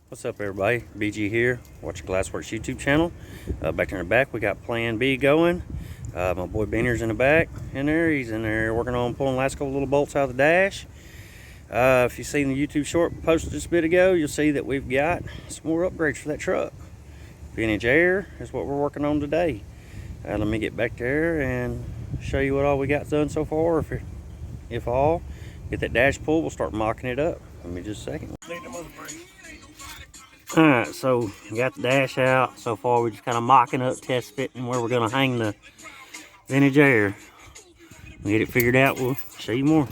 What's up, everybody? BG here, watching Glassworks YouTube channel. Back in the back, we got Plan B going. My boy Benner's in the back. He's in there working on pulling last couple little bolts out of the dash. If you've seen the YouTube short posted just a bit ago, you'll see that we've got some more upgrades for that truck. Vintage air is what we're working on today. Let me get back there and show you what all we got done so far. If all, get that dash pulled, we'll start mocking it up. Give me just a second. Alright, so we got the dash out. So far we're just kind of mocking up, test fitting where we're going to hang the vintage air. We get it figured out, we'll show you more.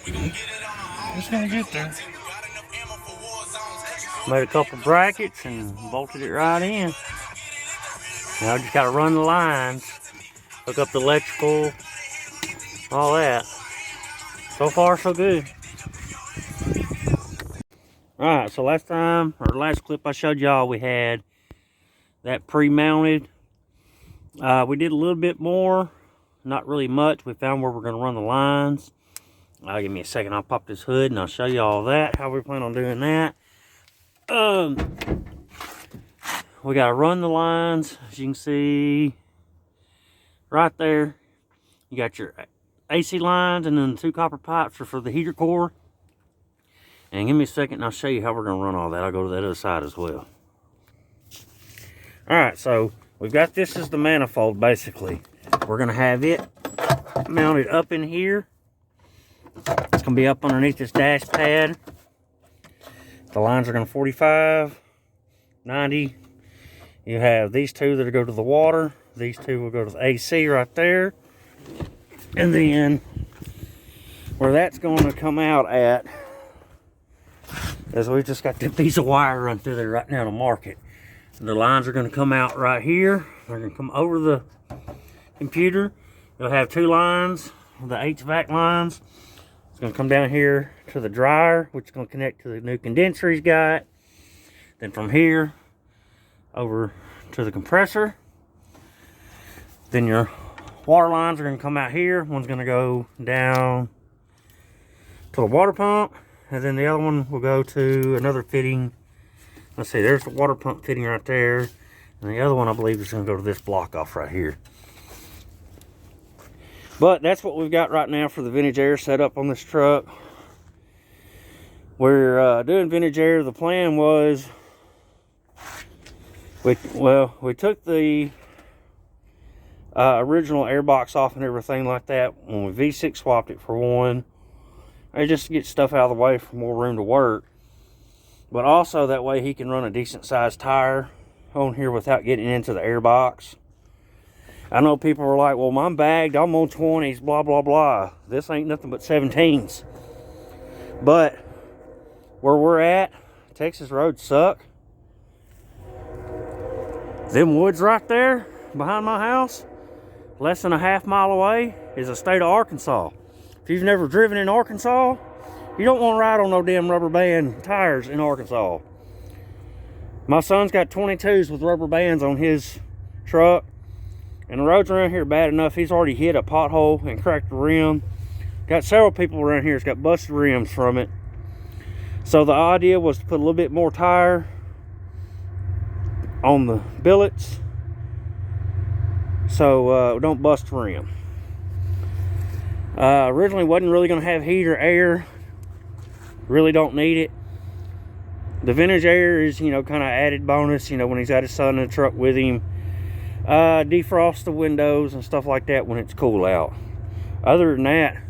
It's gonna get there. Made a couple brackets and bolted it right in. Now I just got to run the lines, hook up the electrical, all that. So far so good. Alright, so last clip I showed y'all, we had that pre-mounted. We did a little bit more, not really much. We found where we're going to run the lines. Give me a second, I'll pop this hood and I'll show you all that, how we plan on doing that. We got to run the lines, as you can see right there. You got your AC lines, and then the two copper pipes are for the heater core. And give me a second and I'll show you how we're going to run all that. I'll go to that other side as well. Alright, so we've got this as the manifold, basically. We're going to have it mounted up in here. It's going to be up underneath this dash pad. The lines are going to 45, 90. You have these two that go to the water. These two will go to the AC right there. And then where that's going to come out at is we just got that piece of wire run through there right now to mark it. The lines are going to come out right here. They're going to come over the computer. You'll have two lines, the HVAC lines. It's going to come down here to the dryer, which is going to connect to the new condenser he's got. Then from here over to the compressor. Then your water lines are going to come out here. One's going to go down to the water pump. And then the other one will go to another fitting. Let's see, there's the water pump fitting right there. And the other one, I believe, is going to go to this block off right here. But that's what we've got right now for the vintage air setup on this truck. We're doing vintage air. The plan was, we took the original air box off and everything like that when we V6 swapped it for one. Just to get stuff out of the way for more room to work. But also that way he can run a decent sized tire on here without getting into the air box. I know people are like, well, I'm bagged, I'm on 20s, blah, blah, blah. This ain't nothing but 17s. But where we're at, Texas roads suck. Them woods right there behind my house, less than a half-mile away, is the state of Arkansas. If you've never driven in Arkansas, you don't want to ride on no damn rubber band tires in Arkansas. My son's got 22s with rubber bands on his truck. And the roads around here are bad enough. He's already hit a pothole and cracked the rim. Got several people around here that's got busted rims from it. So the idea was to put a little bit more tire on the billets so don't bust the rim. Originally wasn't really going to have heat or air. Really don't need it. The vintage air is, kind of added bonus, when he's got his son in the truck with him. Defrost the windows and stuff like that when it's cool out. Other than that,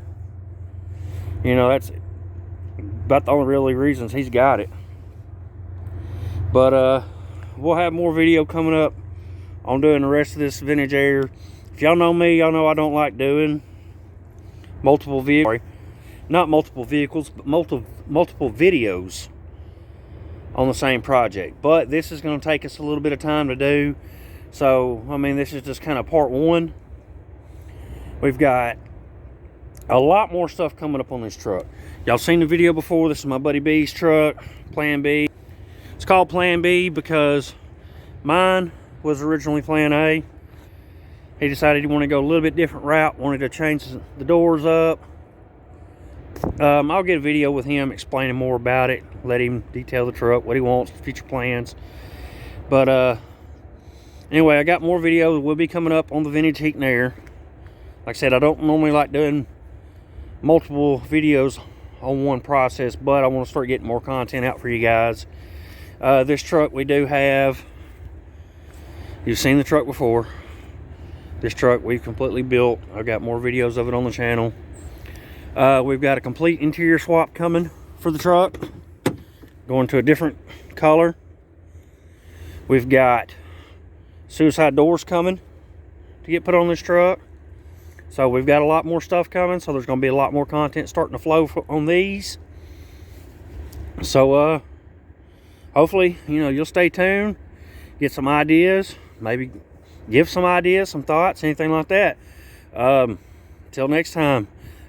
that's about the only really reasons he's got it. But we'll have more video coming up on doing the rest of this vintage air. If y'all know me, y'all know I don't like doing multiple vehicles, not multiple vehicles, but multiple videos on the same project. But this is going to take us a little bit of time to do. So, this is just kind of part one. We've got a lot more stuff coming up on this truck. Y'all seen the video before. This is my buddy B's truck, Plan B. It's called Plan B because mine was originally Plan A. He decided he wanted to go a little bit different route, wanted to change the doors up, I'll get a video with him explaining more about it, let him detail the truck, what he wants, future plans. But anyway, I got more videos will be coming up on the vintage heat and air. Like I said, I don't normally like doing multiple videos on one process, but I want to start getting more content out for you guys. This truck we do have, you've seen the truck before. This truck we've completely built. I've got more videos of it on the channel. We've got a complete interior swap coming for the truck, going to a different color. We've got suicide doors coming to get put on this truck. So we've got a lot more stuff coming, so there's going to be a lot more content starting to flow on these. So hopefully, you know, you'll stay tuned, get some ideas, maybe give some ideas, some thoughts, anything like that. Till next time,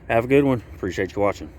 have a good one. Appreciate you watching.